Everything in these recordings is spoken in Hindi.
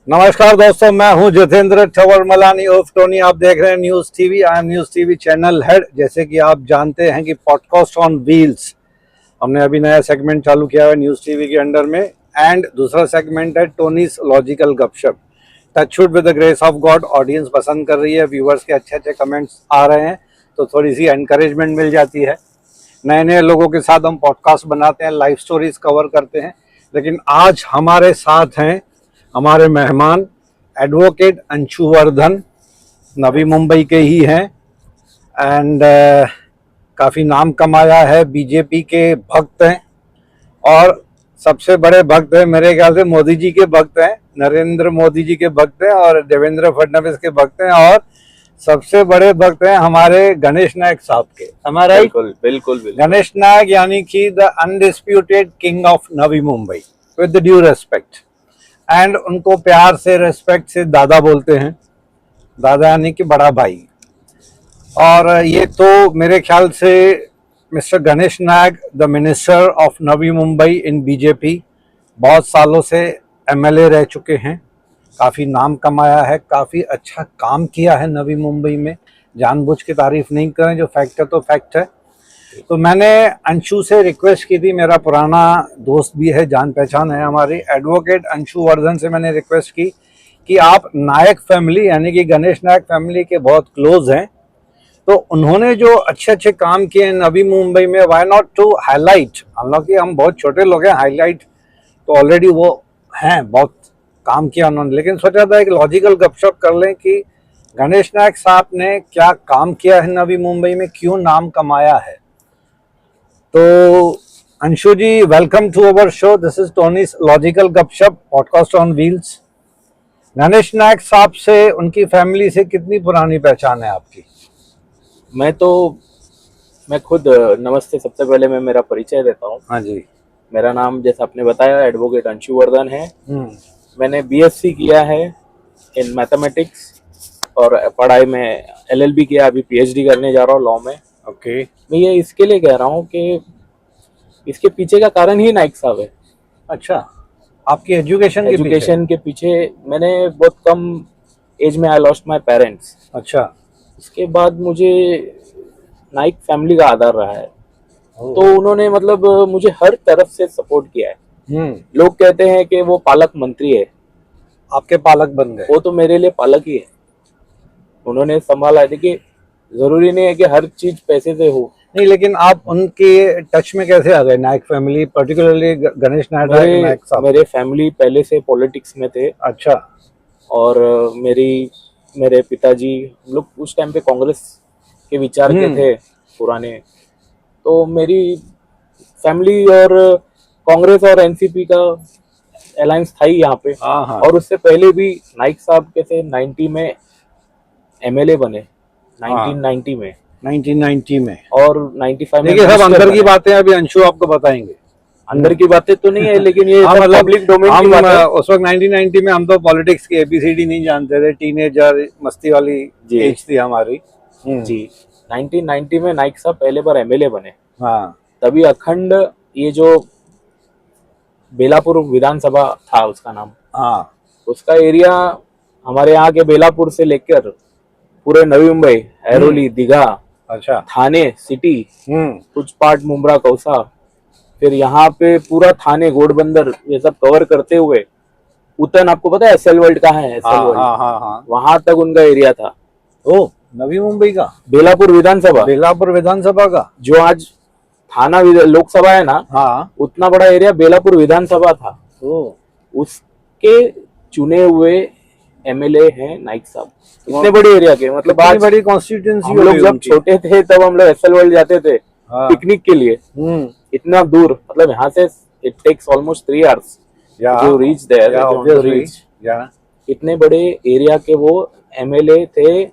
नमस्कार दोस्तों, मैं हूं जितेंद्र ठवर मलानी उर्फ टोनी। आप देख रहे हैं news TV. I am news TV channel head. जैसे कि आप जानते हैं कि पॉडकास्ट ऑन व्हील्स हमने अभी नया सेगमेंट चालू किया है न्यूज़ टीवी के अंडर में। एंड दूसरा सेगमेंट है टोनीस लॉजिकल गपशप। Touchwood with the grace of God audience पसंद कर रही है, व्यूवर्स के अच्छे अच्छे कमेंट्स आ रहे हैं, तो थोड़ी सी एनकरेजमेंट मिल जाती है। नए नए लोगों के साथ हम पॉडकास्ट बनाते हैं, लाइफ स्टोरीज कवर करते हैं। लेकिन आज हमारे साथ हैं हमारे मेहमान एडवोकेट अंशुवर्धन, नवी मुंबई के ही हैं। एंड काफ़ी नाम कमाया है, बीजेपी के भक्त हैं और सबसे बड़े भक्त हैं, मेरे ख्याल से मोदी जी के भक्त हैं, नरेंद्र मोदी जी के भक्त हैं और देवेंद्र फडणवीस के भक्त हैं, और सबसे बड़े भक्त हैं हमारे गणेश नायक साहब के। हमारा बिल्कुल बिल्कुल बिल्कुल। गणेश नायक यानी कि the undisputed king of Navi Mumbai, with the due respect. And उनको प्यार से, रेस्पेक्ट से दादा बोलते हैं, दादा यानी कि बड़ा भाई। और ये तो मेरे ख्याल से mister Ganesh Naik, the minister of Navi Mumbai in BJP, बहुत सालों से एमएलए रह चुके हैं, काफ़ी नाम कमाया है, काफ़ी अच्छा काम किया है नवी मुंबई में। जानबूझ के तारीफ नहीं करें, जो फैक्ट है तो फैक्ट है। तो मैंने अंशु से रिक्वेस्ट की थी, मेरा पुराना दोस्त भी है, जान पहचान है हमारी, एडवोकेट अंशुवर्धन से मैंने रिक्वेस्ट की कि आप नायक फैमिली यानी कि गणेश नायक फैमिली के बहुत क्लोज हैं, तो उन्होंने जो अच्छे अच्छे काम किए हैं नवी मुंबई में, वाई नॉट टू हाईलाइट। हम बहुत छोटे लोग हैं, हाईलाइट तो ऑलरेडी वो हैं, बहुत काम किया उन्होंने, लेकिन सोचा था एक लॉजिकल गपशप कर लें कि गणेश नायक साहब ने क्या काम किया है नवी मुंबई में, क्यों नाम कमाया है। तो Anshu ji, welcome to our show. This is Tony's logical गपशप, podcast on wheels. Ganesh Nayak साहब से, उनकी फैमिली से कितनी पुरानी पहचान है आपकी? मैं खुद नमस्ते, सबसे पहले मैं मेरा परिचय देता हूँ। हाँ जी। मेरा नाम जैसा आपने बताया एडवोकेट अंशुवर्धन है। मैंने बीएससी किया है इन मैथमेटिक्स और पढ़ाई में एलएलबी किया, अभी पीएचडी करने जा रहा हूँ लॉ में। ओके। मैं ये इसके लिए कह रहा हूँ कि इसके पीछे का कारण ही नाइक साहब है। अच्छा, आपकी एजुकेशन के पीछे मैंने बहुत कम एज में आई लॉस्ट माय पेरेंट्स। अच्छा। इसके बाद मुझे नाइक फैमिली का आधार रहा है, तो उन्होंने मतलब मुझे हर तरफ से सपोर्ट किया है। लोग कहते हैं कि वो पालक मंत्री है, आपके पालक बन गए। वो तो मेरे लिए पालक ही है। उन्होंने संभाला है। देखिए, जरूरी नहीं है कि हर चीज पैसे से हो। नहीं, लेकिन आप उनके टच में कैसे आ गए, नायक फैमिली, पर्टिकुलरली गणेश नायक साहब? मेरे फैमिली पहले से पॉलिटिक्स में थे। अच्छा। और मेरे पिताजी, हम लोग उस टाइम पे कांग्रेस के विचार के थे पुराने। तो मेरी फैमिली और कांग्रेस और एनसीपी का अलायंस था ही यहाँ पे। और उससे पहले भी नाइक साहब के थे 90 में एमएलए बने, 1990 में और 95 में। देखिए, सब अंदर की बातें अभी अंशु आपको बताएंगे। अंदर की बातें तो नहीं है, लेकिन ये पब्लिक डोमेन की बात है। उस वक्त 1990 में हम तो पॉलिटिक्स की एबीसीडी नहीं जानते थे, टीनेजर मस्ती वाली एज थी हमारी। जी, 1990 में नाइक साहब पहले बार एमएलए बने। हाँ। तभी अखंड, ये जो बेलापुर विधानसभा था उसका नाम, हाँ, उसका एरिया हमारे यहाँ के बेलापुर से लेकर पूरे नवी मुंबई, ऐरोली, दीघा, अच्छा, थाने सिटी, कुछ पार्ट मुंब्रा, कौसा, फिर यहाँ पे पूरा थाने, घोड़बंदर, ये सब कवर करते हुए उतन, आपको पता है एसएल वर्ल्ड कहाँ है? एसएल वर्ल्ड, हाँ, वहां तक उनका एरिया था। ओ, नवी मुंबई का बेलापुर विधानसभा का जो आज थाना लोकसभा है ना, हाँ, उतना बड़ा एरिया बेलापुर विधानसभा था। उसके चुने हुए एमएलए हैं नाइक साहब। इतने बड़े एरिया के, मतलब आज बड़ी कॉन्स्टिट्यूएंसी। हम लोग जब छोटे थे तब हम लोग एसएल वर्ल्ड जाते थे पिकनिक के लिए। इतना दूर, मतलब यहाँ से it takes almost 3 hours to reach there. इतने बड़े एरिया के वो एमएलए थे।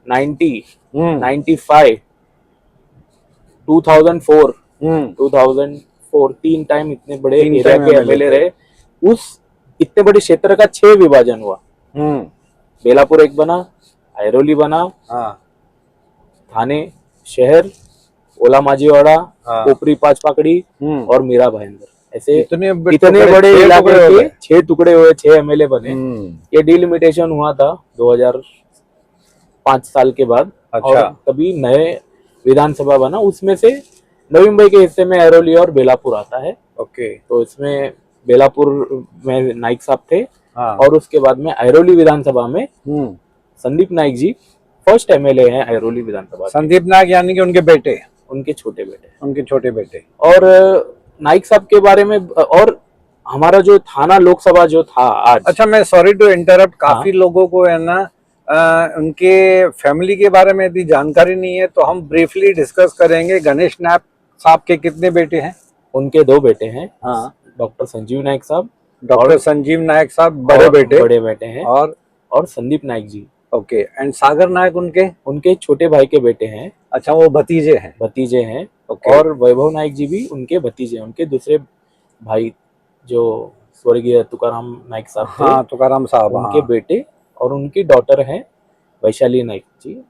95, 2004, 2004 टाइम इतने बड़े एरिया के एमएलए रहे। उस इतने बड़े क्षेत्र का 6 विभाजन हुआ। बेलापुर एक बना, ऐरोली बना, थाने शहर, ओला माजीवाड़ा, कोपरी, पांच पाकड़ी और मीरा भाईंदर। ऐसे इतने इतने बड़े 6 इलाके टुकड़े हो के गए। 6 टुकड़े हुए, 6 एमएलए बने। हम्म, ये डिलिमिटेशन हुआ था 2005 साल के बाद। अच्छा। और तभी नए विधानसभा बना, उसमें से नवी मुंबई के हिस्से में ऐरोली और बेलापुर आता है। ओके। तो इसमें बेलापुर में नाइक साहब थे, हाँ। और उसके बाद में ऐरोली विधानसभा में हम्म, संदीप नाइक जी फर्स्ट एमएलए हैं ऐरोली विधानसभा के। संदीप नायक यानी कि उनके बेटे, उनके छोटे बेटे। उनके छोटे बेटे। और नाइक साहब के बारे में, और हमारा जो थाना लोकसभा जो था आज। अच्छा, मैं सॉरी टू इंटरप्ट, काफी हाँ। लोगों को है ना उनके फैमिली के बारे में यदि जानकारी नहीं है तो हम ब्रीफली डिस्कस करेंगे। गणेश नायक साहब के कितने बेटे हैं? उनके 2 बेटे हैं। हाँ, डॉक्टर संजीव नाइक साहब, डॉक्टर संजीव नायक साहब बड़े बेटे, बड़े बेटे हैं, और संदीप नाइक जी। ओके। एंड सागर नायक उनके छोटे भाई के बेटे हैं। अच्छा, वो भतीजे हैं। भतीजे हैं। ओके। और वैभव नाइक जी भी उनके भतीजे हैं। उनके दूसरे भाई जो स्वर्गीय तुकाराम नाइक साहब थे, हाँ, तुकाराम साहब, उनके हाँ। बेटे, और उनकी डॉटर है वैशाली नाइक जी।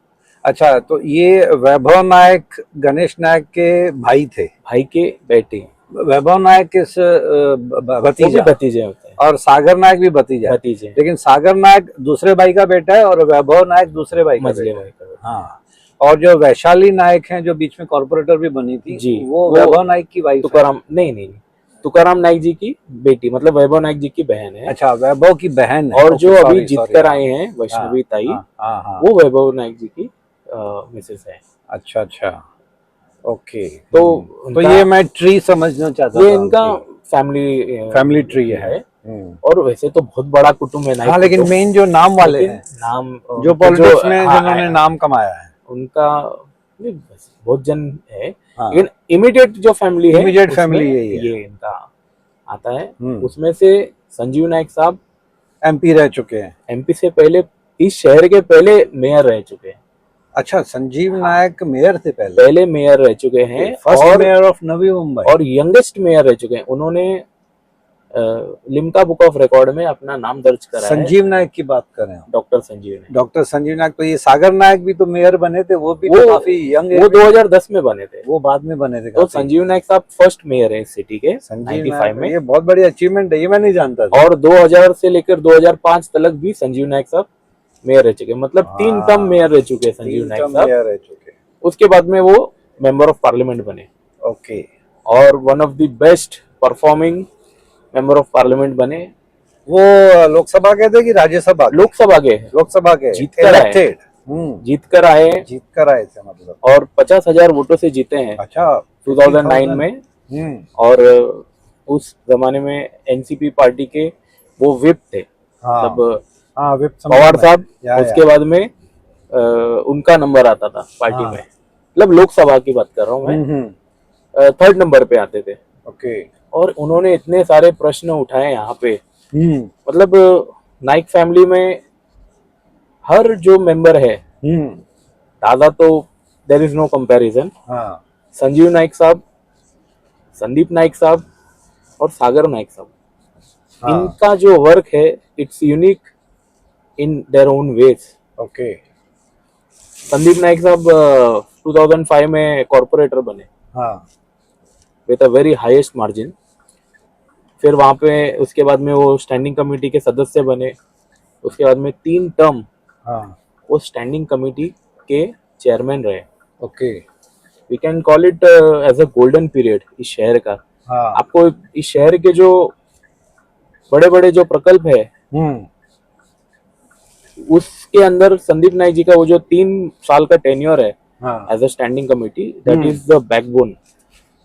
अच्छा, तो ये वैभव नायक गणेश नायक के भाई थे। भाई के बेटे, वैभव नायक किस वो भी भतीजा, भतीजे होते हैं। और सागर नायक भी भतीजा है। भतीजे हैं। लेकिन सागर नायक दूसरे भाई का बेटा है और वैभव नायक दूसरे भाई का मझले बेटा भाई है। का बेटा। हाँ। और जो वैशाली नायक हैं, जो बीच में कॉर्पोरेटर भी बनी थी जी, वो वैभव नायक की वाइफ है। तुकाराम नहीं, तुकाराम नाइक जी की बेटी, मतलब वैभव नाइक जी की बहन है। अच्छा, वैभव की बहन है। और ओके, जो अभी सॉरी, जीत सॉरी। कर आए हैं वैष्णवी ताई, हाँ, हाँ, हाँ। वो वैभव नाइक जी की मिसेस है। अच्छा, अच्छा, ओके। तो तो उनका- ये मैं ट्री समझना चाहता ये था। इनका फैमिली ट्री है। और वैसे तो बहुत बड़ा कुटुंब है नाइक हाँ, लेकिन कुटुंब। मेन जो नाम वाले लेकिन हैं, नाम जो पॉलिटिक्स में हाँ, जिन्होंने नाम कमाया है, उनका ये बहुत जन है। हाँ। लेकिन इमीडिएट जो फैमिली है, Immediate उसमें family यही है। ये इनका आता है। हम्म। उसमें से संजीव नाइक साहब एमपी रह चुके हैं। एमपी से पहले, इस शहर के पहले मेयर रह चुके हैं। अच्छा, संजीव नायक मेयर थे पहले। पहले मेयर रह चुके हैं, फर्स्ट और मेयर ऑफ नवी मुंबई, और यंगेस्ट मेयर रह चुके हैं। उन्होंने लिम्का बुक ऑफ रिकॉर्ड में अपना नाम दर्ज करा है। संजीव नायक की बात कर रहे हैं। डॉक्टर संजीव ने। डॉक्टर संजीव नायक, तो ये सागर नायक भी तो मेयर बने थे, वो भी तो काफी यंग वो 2010 में बने थे। वो बाद में बने थे तो काफी। संजीव नायक साहब फर्स्ट मेयर है इस सिटी के संजीव 95 नायक, में। ये बहुत बड़ी अचीवमेंट है, ये मैं नहीं जानता था। और 2000 से लेकर 2005 तक भी संजीव नायक साहब मेयर रह चुके, मतलब 3 टर्म मेयर रह चुके हैं संजीव नायक साहब। मेयर रह चुके। उसके बाद में वो मेंबर ऑफ पार्लियामेंट बने, ओके। और one of the best performing member of parliament बने। वो लोकसभा के थे कि राज्यसभा के? लोकसभा के, लोकसभा के जीत कर आए। इलेक्टेड। जीत कर आए, जीत कर आए थे मतलब। और 50,000 वोटों से जीते हैं। अच्छा, 2009 में। हम्म। और उस जमाने में एनसीपी पार्टी के वो विप थे। हाँ, मतलब हाँ, विप पवार साहब, या। उसके बाद में उनका नंबर आता था पार्टी हाँ। में। मतलब लोकसभा की बात कर रहा हूँ मैं। 3rd नंबर पे आते थे। ओके। और उन्होंने इतने सारे प्रश्न उठाए यहाँ पे। हम्म। मतलब नाइक फैमिली में हर जो मेंबर है, दादा तो देयर इज नो कंपैरिजन। हाँ, संजीव नाइक साहब, संदीप नाइक साहब, और सागर नाइक साहब, हाँ। इनका जो वर्क है it's unique in their own ways. Okay. Sandeep Naik साहब 2005 में कॉर्पोरेटर बने हाँ, with a very highest margin. फिर वहां पे उसके बाद में वो स्टैंडिंग कमेटी के सदस्य बने। उसके बाद में 3 टर्म हाँ। वो स्टैंडिंग कमेटी के चेयरमैन रहे। Okay. We can call it as a golden period इस शहर का। हाँ। आपको इस शहर के जो बड़े बड़े जो प्रकल्प है, उसके अंदर संदीप नाइक जी का वो जो 3 साल का टेन्योर है हाँ। As a standing committee, that is the backbone.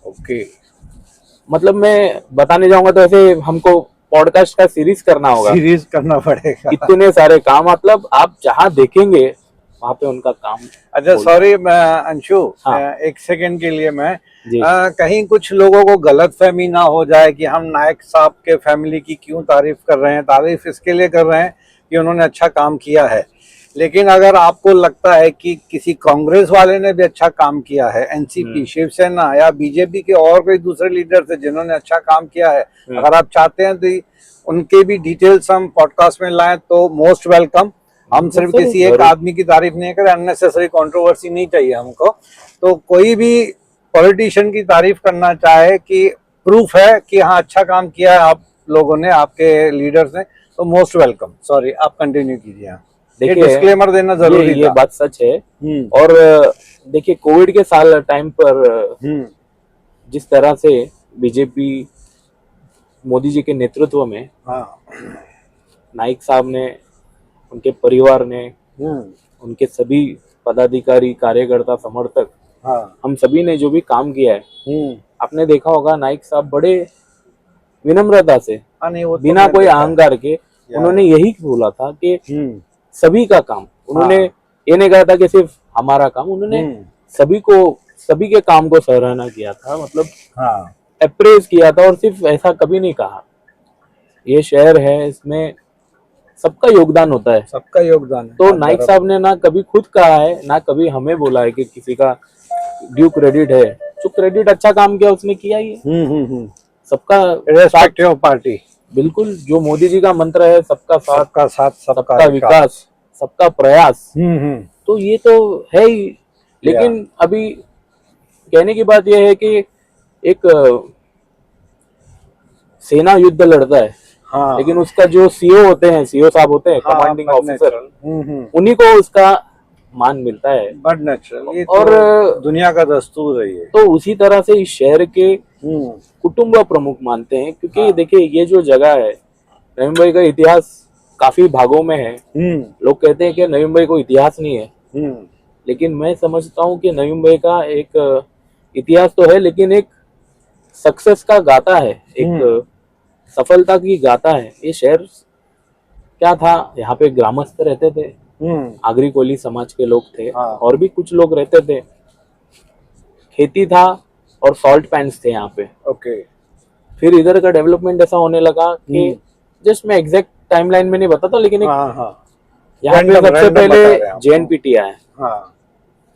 Okay. मतलब मैं बताने जाऊंगा तो ऐसे हमको पॉडकास्ट का सीरीज करना होगा। सीरीज करना पड़ेगा। इतने सारे काम, मतलब आप जहाँ देखेंगे वहां पे उनका काम। अच्छा, सॉरी अंशु, हाँ। एक सेकंड के लिए मैं जी। कहीं कुछ लोगों को गलतफहमी ना हो जाए कि हम नायक साहब के फैमिली की क्यों तारीफ कर रहे हैं। तारीफ इसके लिए कर रहे हैं कि उन्होंने अच्छा काम किया है, लेकिन अगर आपको लगता है कि किसी कांग्रेस वाले ने भी अच्छा काम किया है, एनसीपी, शिवसेना या बीजेपी के और कोई दूसरे लीडर थे जिन्होंने अच्छा काम किया है, अगर आप चाहते हैं तो उनके भी डिटेल्स हम पॉडकास्ट में लाएं तो मोस्ट वेलकम। हम सिर्फ किसी एक आदमी की तारीफ नहीं करें, अननेसेसरी कंट्रोवर्सी नहीं चाहिए हमको। तो कोई भी पॉलिटिशियन की तारीफ करना चाहे कि प्रूफ है कि हाँ अच्छा काम किया है आप लोगों ने, आपके लीडर्स ने, तो मोस्ट वेलकम। सॉरी, आप कंटिन्यू कीजिए। हाँ, ये देखिए, डिस्क्लेमर देना जरूरी ये था। बात सच है। हम्म और देखिए, कोविड के साल टाइम पर हम्म जिस तरह से बीजेपी मोदी जी के नेतृत्व में हाँ नाइक साहब ने, उनके परिवार ने, हम्म उनके सभी पदाधिकारी, कार्यकर्ता, समर्थक, हाँ हम सभी ने जो भी काम किया है, हम्म आपने देखा होगा नाइक साहब बड़े विनम्रता से, हाँ, नहीं वो तो बिना मैंने कोई देखा है। अहंकार के, उन्होंने यही बोला था कि हम्म सभी का काम, उन्होंने हाँ। ये नहीं कहा था कि सिर्फ हमारा काम, उन्होंने सभी को, सभी के काम को सराहना किया था, मतलब हाँ अप्रेज किया था। और सिर्फ ऐसा कभी नहीं कहा, ये शहर है, इसमें सबका योगदान होता है। सबका योगदान है। तो आप नाइक बराबर। साहब ने ना कभी खुद कहा है, ना कभी हमें बोला है कि किसी का ड्यू क्रेडिट है। जो क्रेडिट अच्छा काम किया उसने किया ही है। सबका रेस्पेक्टिव ऑफ पार्टी। बिल्कुल, जो मोदी जी का मंत्र है, सबका साथ, सबका साथ सबका विकास, सबका प्रयास, तो ये तो है ही। लेकिन अभी कहने की बात यह है कि एक सेना युद्ध लड़ता है, हाँ लेकिन उसका जो सीओ होते हैं, सीओ साहब होते हैं, हाँ, कमांडिंग but ऑफिसर, natural। उन्हीं को उसका मान मिलता है। बट नेचुरल, ये और तो दुनिया का दस्तूर है ये। तो उसी तरह से इस शहर के कुटुंब प्रमुख मानते हैं, क्योंकि हाँ। देखिए, ये जो जगह है, नवी मुंबई का इतिहास काफी भागों में है। लोग कहते हैं कि नवी मुंबई को इतिहास नहीं है, लेकिन मैं समझता हूँ कि नवी मुंबई का एक इतिहास तो है, लेकिन एक सक्सेस का गाथा है, एक सफलता की गाथा है। ये शहर क्या था, यहाँ पे ग्रामस्थ रहते थे, आगरी कोली समाज के लोग थे, हाँ। और भी कुछ लोग रहते थे। खेती था और सॉल्ट पैंस थे यहाँ पे। ओके। फिर इधर का डेवलपमेंट ऐसा होने लगा कि जस्ट मैं एग्जैक्ट टाइमलाइन में नहीं बताता, लेकिन एक हाँ हाँ यहाँ पे Random- सबसे random बता रहे हैं पहले आप। जेएनपीटी आया। हाँ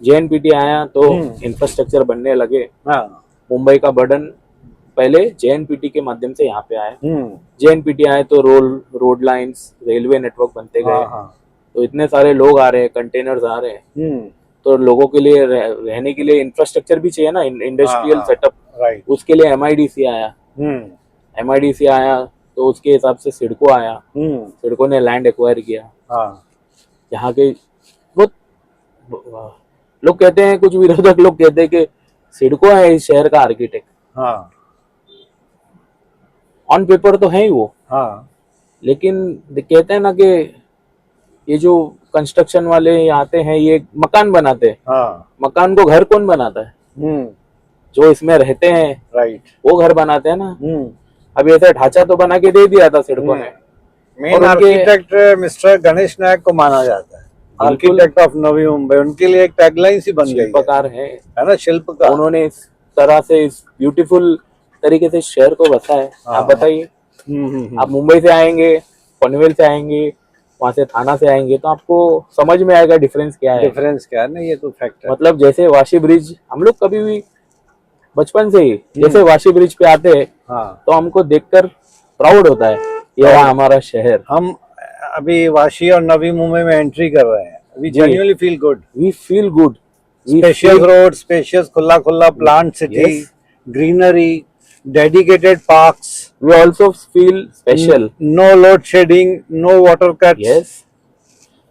जेएनपीटी आया तो इंफ्रास्ट्रक्चर बनने लगे। हाँ मुंबई का बर्डन पहले जेएनपीटी के माध्यम से यहाँ पे आया। हम्म जेएनपीटी आए तो रोड लाइंस, रेलवे नेटवर्क बनते गए। हाँ तो इतने सारे लोग आ रहे हैं, कंटेनर्स आ रहे हैं, तो लोगों के लिए रहने के लिए इंफ्रास्ट्रक्चर भी चाहिए ना, इंडस्ट्रियल हाँ, सेटअप। राइट। उसके लिए एमआईडीसी आया। एमआईडीसी आया तो उसके हिसाब से सिडको आया। सिडको ने लैंड एक्वायर किया। हाँ यहाँ के बहुत लोग कहते हैं, कुछ विरोधक लोग कहते हैं कि सिडको है इस शहर का आर्किटेक्ट। हाँ ऑन पेपर तो है ही वो, हाँ लेकिन कहते हैं ना कि ये जो कंस्ट्रक्शन वाले आते हैं, ये मकान बनाते हैं। हाँ मकान को घर कौन बनाता है? जो इसमें रहते हैं, राइट। वो घर बनाते हैं ना। अभी ऐसा ढांचा तो बना के दे दिया था सिडको ने। मेन आर्किटेक्ट मिस्टर गणेश नायक को माना जाता है, आर्किटेक्ट ऑफ नवी मुंबई। उनके लिए एक टैगलाइन सी बन गई शिल्पकार है ना, शिल्पकार। उन्होंने इस तरह से, इस ब्यूटीफुल तरीके से शहर को बसाया है। आप बताइए, आप मुंबई से आएंगे, पनवेल से आएंगे, वहां से थाना से आएंगे, तो आपको समझ में आएगा डिफरेंस क्या है। डिफरेंस क्या है ना, ये तो फैक्ट है। मतलब जैसे वाशी ब्रिज, हम लोग कभी भी बचपन से ही जैसे वाशी ब्रिज पे आते हैं, तो हमको देखकर प्राउड होता है, ये हमारा शहर। हम अभी वाशी और नवी मुंबई में एंट्री कर रहे हैं। We genuinely feel good. We feel good. Spacious road, spacious खुला खुला plant city, greenery, dedicated parks. We also feel special. No load shedding, no water cuts. Yes.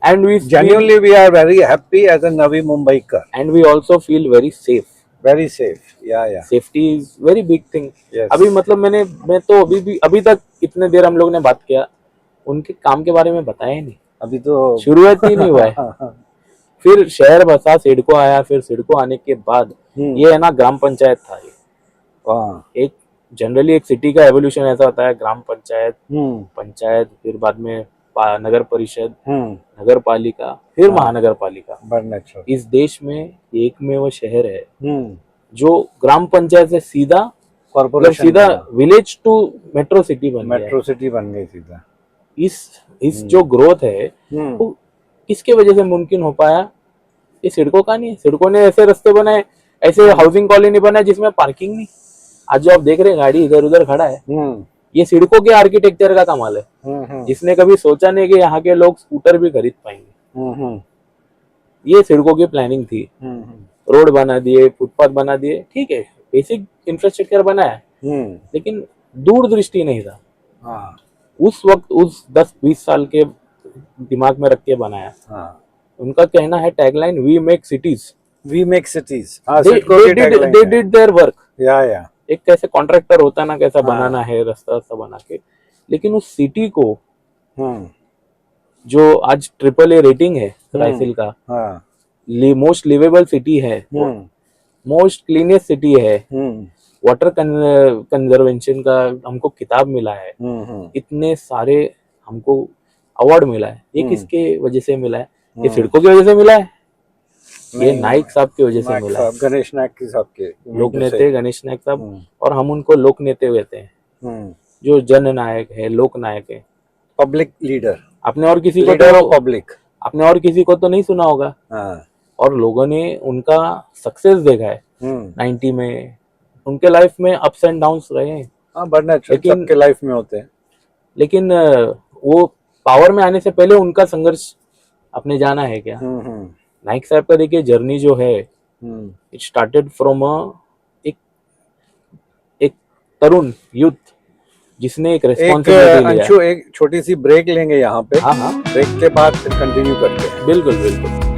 And we genuinely we are very happy as a Navi Mumbaikar. And we also feel very safe. Very safe. Yeah. Safety is very big thing. Yes. अभी मतलब मैं तो अभी तक इतने देर हम लोग ने बात किया, उनके काम के बारे में बताया ही नहीं। अभी तो शुरुआत ही नहीं हुआ है। फिर शहर बसा, सिडको आया, फिर सिडको आने के बाद ये है ना, ग्राम पंचायत था ये। एक जनरली एक सिटी का एवोल्यूशन ऐसा होता है, ग्राम पंचायत, पंचायत, फिर बाद में नगर परिषद, नगर पालिका, फिर महानगर पालिका। इस देश में एकमेव शहर है जो ग्राम पंचायत से सीधा कॉर्पोरेशन, सीधा विलेज टू मेट्रो सिटी बन गई सीधा। इस जो ग्रोथ है वो किसके वजह से मुमकिन हो पाया? ये सिडको का नहीं है। सिडको ने ऐसे रास्ते बनाए, ऐसे हाउसिंग कॉलोनी बनाए जिसमें पार्किंग नहीं। आज जो आप देख रहे हैं गाड़ी इधर उधर खड़ा है, ये सिडको के आर्किटेक्चर का कमाल है, जिसने कभी सोचा नहीं कि यहाँ के लोग स्कूटर भी खरीद पाएंगे। ये सिडको की प्लानिंग थी। रोड बना दिए, फुटपाथ बना दिए, ठीक है, बेसिक इंफ्रास्ट्रक्चर बना है, लेकिन दूरदृष्टि नहीं था हाँ उस वक्त, उस 10-20 साल के दिमाग में रख के बनाया। हाँ, उनका कहना है tagline, we make cities, we make cities. हाँ, दे सिडको की tagline है। Did their work. या एक कैसे कॉन्ट्रैक्टर होता ना, कैसा हाँ। बनाना है रास्ता रास्ता बना के, लेकिन उस सिटी को हम्म जो आज AAA रेटिंग है रायसील का, हाँ मोस्ट लिवेबल सिटी है, मोस्ट क्लीनेस्ट सिटी है, वाटर कंजर्वेशन का हमको किताब मिला है, इतने सारे हमको अवार्ड मिला है, ये किसके वजह से मिला है? ये सिडको की वजह से मिला है, ये नाइक साहब की वजह से नायक मिला है। साहब, गणेश नायक की साहब के लोक नेते गणेश नायक साहब, और हम उनको लोक नेते कहते हैं, जो जन नायक है, लोक नायक है, पब्लिक लीडर, आपने और किसी को लीडर तो ऑफ पब्लिक। आपने और किसी को तो नहीं सुना होगा। हाँ और लोगों ने उनका सक्सेस देखा है 90 में, उनके लाइफ में अप्स एंड डाउन्स रहे हैं, हाँ, बट नेचुरल लेकिन- सबके लाइफ में होते हैं। लेकिन वो पावर में आने से पहले उनका संघर्ष आपने जाना है क्या? नाइक साहब का देखिए जर्नी जो है, इट स्टार्टेड फ्रॉम एक एक तरुण यूथ जिसने एक एक रेस्पॉन्सिबिलिटी लिया। अंशु, एक छोटी सी ब्रेक लेंगे यहाँ पे। हाँ हाँ, ब्रेक के बाद फिर कंटिन्यू करते हैं। बिल्कुल बिल्कुल।